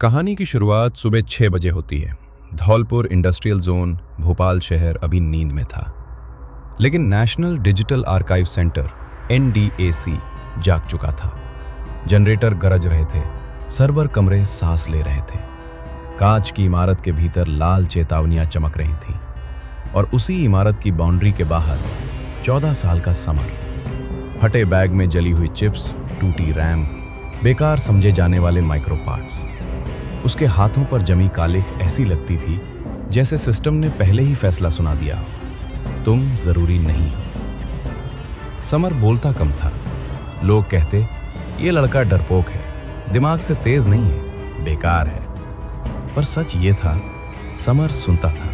कहानी की शुरुआत सुबह 6 बजे होती है। धौलपुर इंडस्ट्रियल जोन, भोपाल शहर अभी नींद में था, लेकिन national digital archive centre NDAC जाग चुका था। जनरेटर गरज रहे थे, सर्वर कमरे सांस ले रहे थे, कांच की इमारत के भीतर लाल चेतावनियां चमक रही थीं, और उसी इमारत की बाउंड्री के बाहर 14 साल का समर, फटे बैग में जली हुई चिप्स, टूटी रैम, बेकार समझे जाने वाले माइक्रो पार्ट्स। उसके हाथों पर जमी कालिख ऐसी लगती थी जैसे सिस्टम ने पहले ही फैसला सुना दिया हो, तुम जरूरी नहीं हो। समर बोलता कम था। लोग कहते ये लड़का डरपोक है, दिमाग से तेज नहीं है, बेकार है। पर सच ये था, समर सुनता था,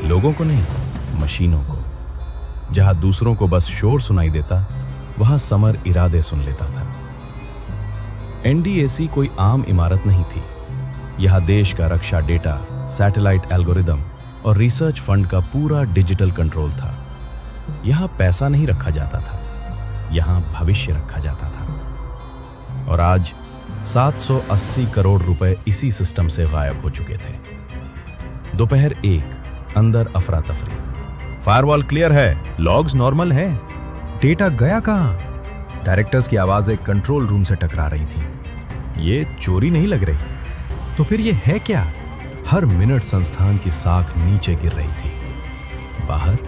लोगों को नहीं, मशीनों को। जहां दूसरों को बस शोर सुनाई देता, वहां समर इरादे सुन लेता था। NDAC कोई आम इमारत नहीं थी। यहां देश का रक्षा डेटा, सैटेलाइट एल्गोरिदम और रिसर्च फंड का पूरा डिजिटल कंट्रोल था। यहां पैसा नहीं रखा जाता था, यहां भविष्य रखा जाता था। और आज 780 करोड़ रुपए इसी सिस्टम से गायब हो चुके थे। दोपहर 1, अंदर अफरा तफरी। फायरवॉल क्लियर है, लॉग्स नॉर्मल हैं, डेटा गया कहां? डायरेक्टर्स की आवाजें कंट्रोल रूम से टकरा रही थी। ये चोरी नहीं लग रही, तो फिर ये है क्या? हर मिनट संस्थान की साख नीचे गिर रही थी। बाहर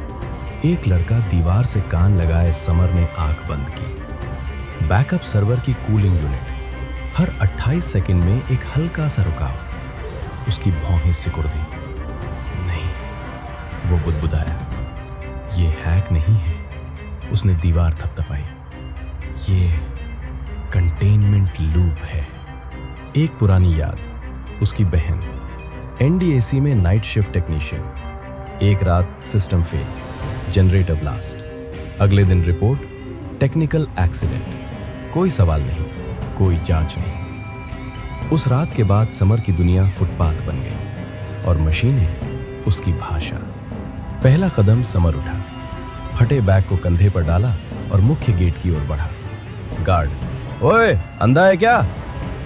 एक लड़का दीवार से कान लगाए समर ने आंख बंद की। बैकअप सर्वर की कूलिंग यूनिट हर 28 सेकंड में एक हल्का सा रुकाव। उसकी भौहें सिकुड़ दी। नहीं, वो बुदबुदाया, ये हैक नहीं है। उसने दीवार थपथपाई। ये कंटेनमेंट लूप है। एक पुरानी याद, उसकी बहन NDAC में नाइट शिफ्ट टेक्नीशियन। एक रात सिस्टम फेल, जनरेटर ब्लास्ट। अगले दिन रिपोर्ट, टेक्निकल एक्सीडेंट। कोई सवाल नहीं, कोई जांच नहीं। उस रात के बाद समर की दुनिया फुटपाथ बन गई और मशीनें उसकी भाषा। पहला कदम समर उठा, फटे बैग को कंधे पर डाला और मुख्य गेट की ओर बढ़ा। गार्ड, ओए अंधा है क्या?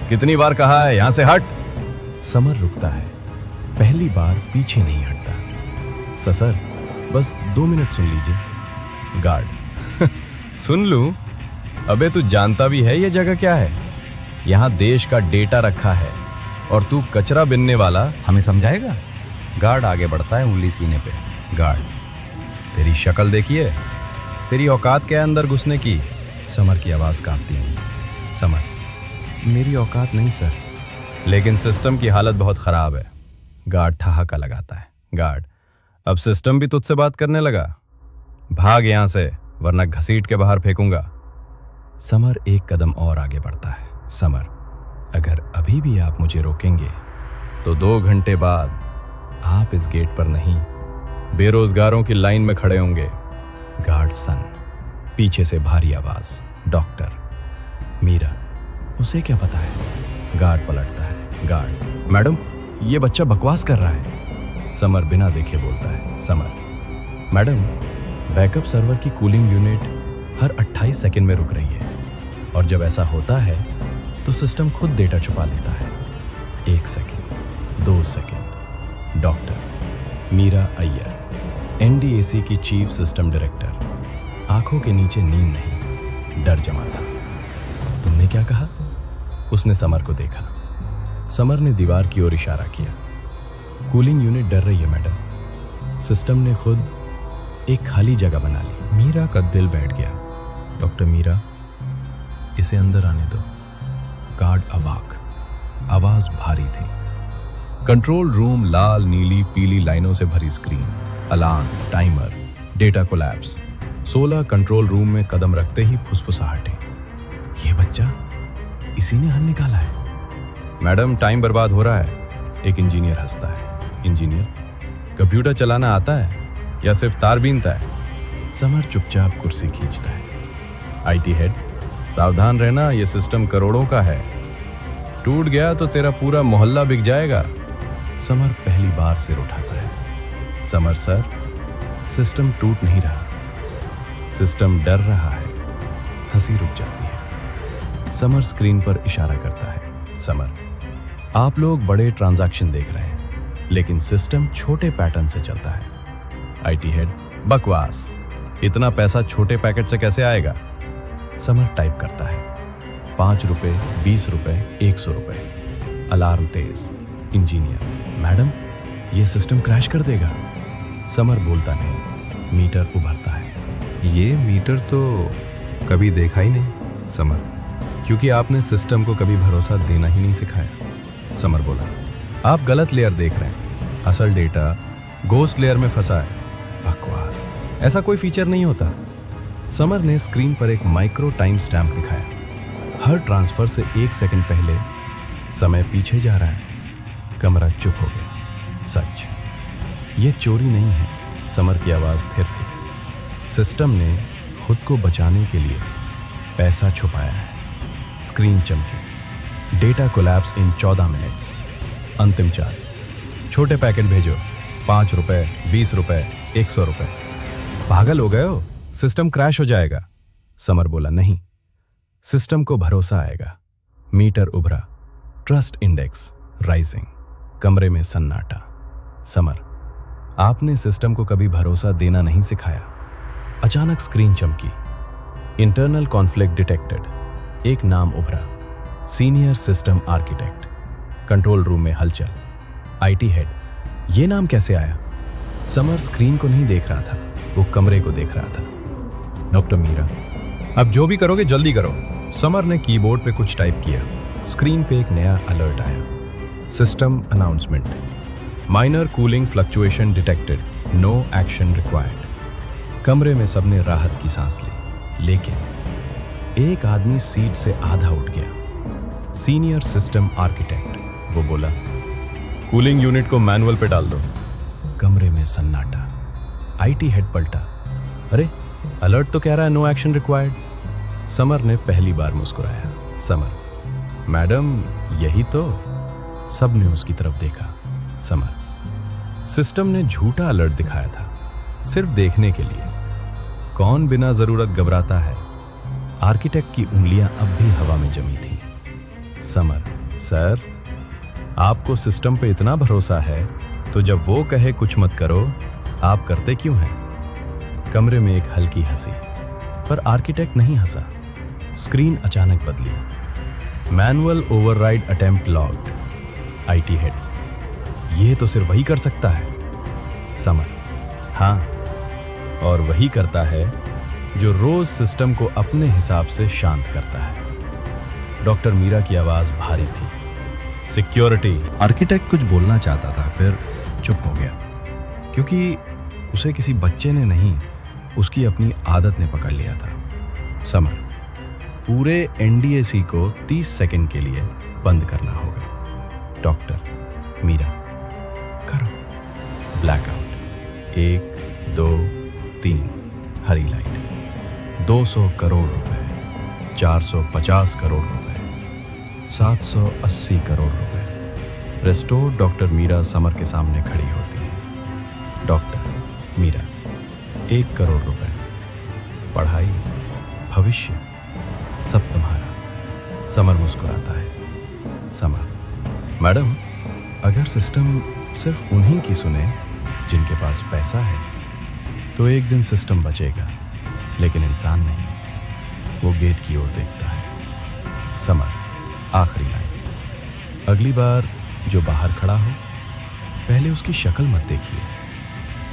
कितनी बार कहा है यहां से हट? समर रुकता है, पहली बार पीछे नहीं हटता। सर, बस 2 मिनट सुन लीजिए। गार्ड, सुन लूं? अबे तू जानता भी है ये जगह क्या है? यहां देश का डेटा रखा है और तू कचरा बिनने वाला। हमें समझाएगा? गार्ड आगे बढ़ता है, उंगली सीने पे। गार्ड, तेरी शक्ल देखिए, तेरी औकात क्या है अंदर घुसने की? समर की आवाज कांपती नहीं। समर, मेरी औकात नहीं सर, लेकिन सिस्टम की हालत बहुत खराब है। गार्ड ठहाका लगाता है। गार्ड, अब सिस्टम भी तुझसे बात करने लगा? भाग यहां से, वरना घसीट के बाहर फेंकूंगा। समर एक कदम और आगे बढ़ता है। समर, अगर अभी भी आप मुझे रोकेंगे तो 2 घंटे बाद आप इस गेट पर नहीं, बेरोजगारों की लाइन में खड़े होंगे। गार्ड सन। पीछे से भारी आवाज, डॉक्टर, मीरा। उसे क्या पता है? गार्ड पलटता है। गार्ड, मैडम, ये बच्चा बकवास कर रहा है। समर बिना देखे बोलता है। समर, मैडम, बैकअप सर्वर की कूलिंग यूनिट हर 28 सेकंड में रुक रही है, और जब ऐसा होता है तो सिस्टम खुद डेटा छुपा लेता है। 1 second, 2 second. Doctor Meera Iyer, NDAC की चीफ सिस्टम डायरेक्टर। आंखों के नीचे नींद नहीं, डर जमा था। तुमने क्या कहा? उसने समर को देखा। समर ने दीवार की ओर इशारा किया। कूलिंग यूनिट डर रही है मैडम। सिस्टम ने खुद एक खाली जगह बना ली। मीरा का दिल बैठ गया। डॉक्टर मीरा, इसे अंदर आने दो। गार्ड अवाक, आवाज भारी थी। कंट्रोल रूम लाल, नीली, पीली लाइनों से भरी screen, alarm, timer, data collapse. 16 control room में कदम रखते ही फुसफुसाहटें। ये बच्चा, इसी ने हल निकाला है। मैडम, टाइम बर्बाद हो रहा है। एक इंजीनियर हंसता है। इंजीनियर, कंप्यूटर चलाना आता है या सिर्फ तार बीनता है? समर चुपचाप कुर्सी खींचता है। IT हेड, सावधान रहना, यह सिस्टम करोड़ों का है। टूट गया तो तेरा पूरा मोहल्ला बिक जाएगा। समर पहली बार सिर उठाता है। समर सर, सिस्टम टूट नहीं रहा, सिस्टम डर रहा है। हंसी रुक जाती है। समर स्क्रीन पर इशारा करता है। समर, आप लोग बड़े ट्रांजैक्शन देख रहे हैं, लेकिन सिस्टम छोटे पैटर्न से चलता है। आईटी हेड, बकवास, इतना पैसा छोटे पैकेट से कैसे आएगा? समर टाइप करता है, 5 रुपए, 20 रुपए, 100 रुपए। अलार्म तेज। इंजीनियर, मैडम ये सिस्टम क्रैश कर देगा। समर बोलता नहीं, मीटर उभरता है। ये मीटर तो कभी देखा ही नहीं समर, क्योंकि आपने सिस्टम को कभी भरोसा देना ही नहीं सिखाया। समर बोला, आप गलत लेयर देख रहे हैं, असल डेटा गोस्ट लेयर में फंसा है। बकवास, ऐसा कोई फीचर नहीं होता। समर ने स्क्रीन पर एक माइक्रो टाइम स्टैम्प दिखाया। हर ट्रांसफर से 1 सेकंड पहले समय पीछे जा रहा है। कमरा चुप हो गया। सच, ये चोरी नहीं है। समर की आवाज स्थिर थी। सिस्टम ने खुद को बचाने के लिए पैसा छुपाया है। स्क्रीन चमकी। डेटा कोलैप्स इन 14 मिनट्स। अंतिम चार्ज, छोटे पैकेट भेजो, 5 रुपए, 20 रुपए, 100 रुपए। पागल हो गए हो? सिस्टम क्रैश हो जाएगा। समर बोला, नहीं, सिस्टम को भरोसा आएगा। मीटर उभरा। Trust index rising. कमरे में सन्नाटा। समर, आपने सिस्टम को कभी भरोसा देना नहीं सिखाया। अचानक स्क्रीन चमकी। Internal conflict detected. एक नाम उभरा, senior system architect. Control room में हलचल। आईटी हेड, ये नाम कैसे आया? समर स्क्रीन को नहीं देख रहा था, वो कमरे को देख रहा था। डॉक्टर मीरा, अब जो भी करोगे जल्दी करो। समर ने कीबोर्ड पे कुछ टाइप किया। स्क्रीन पे एक नया अलर्ट आया। System announcement, minor cooling fluctuation detected, no action required. कमरे में सबने राहत की सांस ली, लेकिन एक आदमी सीट से आधा उठ गया। Senior system architect. वो बोला, कूलिंग यूनिट को मैनुअल पे डाल दो। कमरे में सन्नाटा। आईटी हेड पलटा, अरे अलर्ट तो कह रहा है नो एक्शन रिक्वायर्ड। समर ने पहली बार मुस्कुराया। समर, मैडम यही तो। सब ने उसकी तरफ देखा। समर, सिस्टम ने झूठा अलर्ट दिखाया था, सिर्फ देखने के लिए। कौन बिना जरूरत घबराता है? आर्किटेक्ट की उंगलियां अब भी हवा में जमी थी। समर, सर आपको सिस्टम पे इतना भरोसा है, तो जब वो कहे कुछ मत करो, आप करते क्यों हैं? कमरे में एक हल्की हंसी, पर आर्किटेक्ट नहीं हंसा। स्क्रीन अचानक बदली। Manual override attempt logged. IT head, ये तो सिर्फ वही कर सकता है। समर, हाँ, और वही करता है जो रोज सिस्टम को अपने हिसाब से शांत करता है। डॉक्टर मीरा की आवाज भारी थी। सिक्योरिटी। आर्किटेक्ट कुछ बोलना चाहता था, फिर चुप हो गया, क्योंकि उसे किसी बच्चे ने नहीं, उसकी अपनी आदत ने पकड़ लिया था। समर, पूरे एनडीएसी को 30 सेकंड के लिए बंद करना होगा। डॉक्टर मीरा, करो। ब्लैकआउट। 1, 2, 3, हरी लाइट। 200 करोड़ रुपए, 450 करोड़ रुपए, 780 करोड़ रुपए। रेस्टोर। डॉक्टर मीरा समर के सामने खड़ी होती है। डॉक्टर मीरा, 1 करोड़ रुपए, पढ़ाई, भविष्य, सब तुम्हारा। समर मुस्कुराता है। समर, मैडम अगर सिस्टम सिर्फ उन्हीं की सुने जिनके पास पैसा है, तो एक दिन सिस्टम बचेगा, लेकिन इंसान नहीं। वो गेट की ओर देखता है। समर, आखिरी लाइन, अगली बार जो बाहर खड़ा हो, पहले उसकी शक्ल मत देखिए,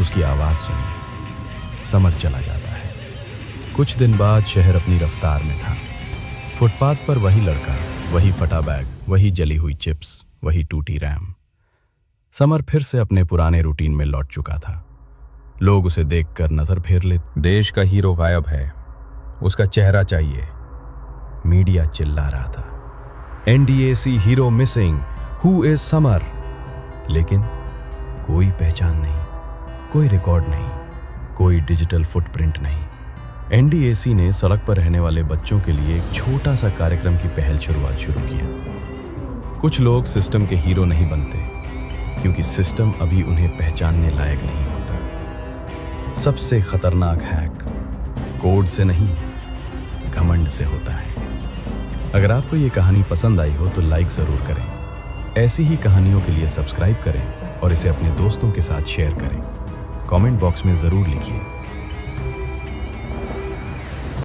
उसकी आवाज सुनिए। समर चला जाता है। कुछ दिन बाद शहर अपनी रफ्तार में था। फुटपाथ पर वही लड़का, वही फटा बैग, वही जली हुई चिप्स, वही टूटी रैम। समर फिर से अपने पुराने रूटीन में लौट चुका था। लोग उसे देखकर नजर फेर लेते। देश का हीरो गायब है, उसका चेहरा चाहिए। मीडिया चिल्ला रहा था, NDAC hero missing, who is Samar? लेकिन कोई पहचान नहीं, कोई रिकॉर्ड नहीं, कोई डिजिटल फुटप्रिंट नहीं। एनडीएसी ने सड़क पर रहने वाले बच्चों के लिए एक छोटा सा कार्यक्रम की पहल शुरुआत शुरू किया। कुछ लोग सिस्टम के हीरो नहीं बनते, क्योंकि सिस्टम अभी उन्हें पहचानने लायक नहीं होता। सबसे खतरनाक हैक कोड से नहीं, घमंड से होता है। अगर आपको ये कहानी पसंद आई हो तो लाइक ज़रूर करें, ऐसी ही कहानियों के लिए सब्सक्राइब करें और इसे अपने दोस्तों के साथ शेयर करें। कमेंट बॉक्स में ज़रूर लिखिए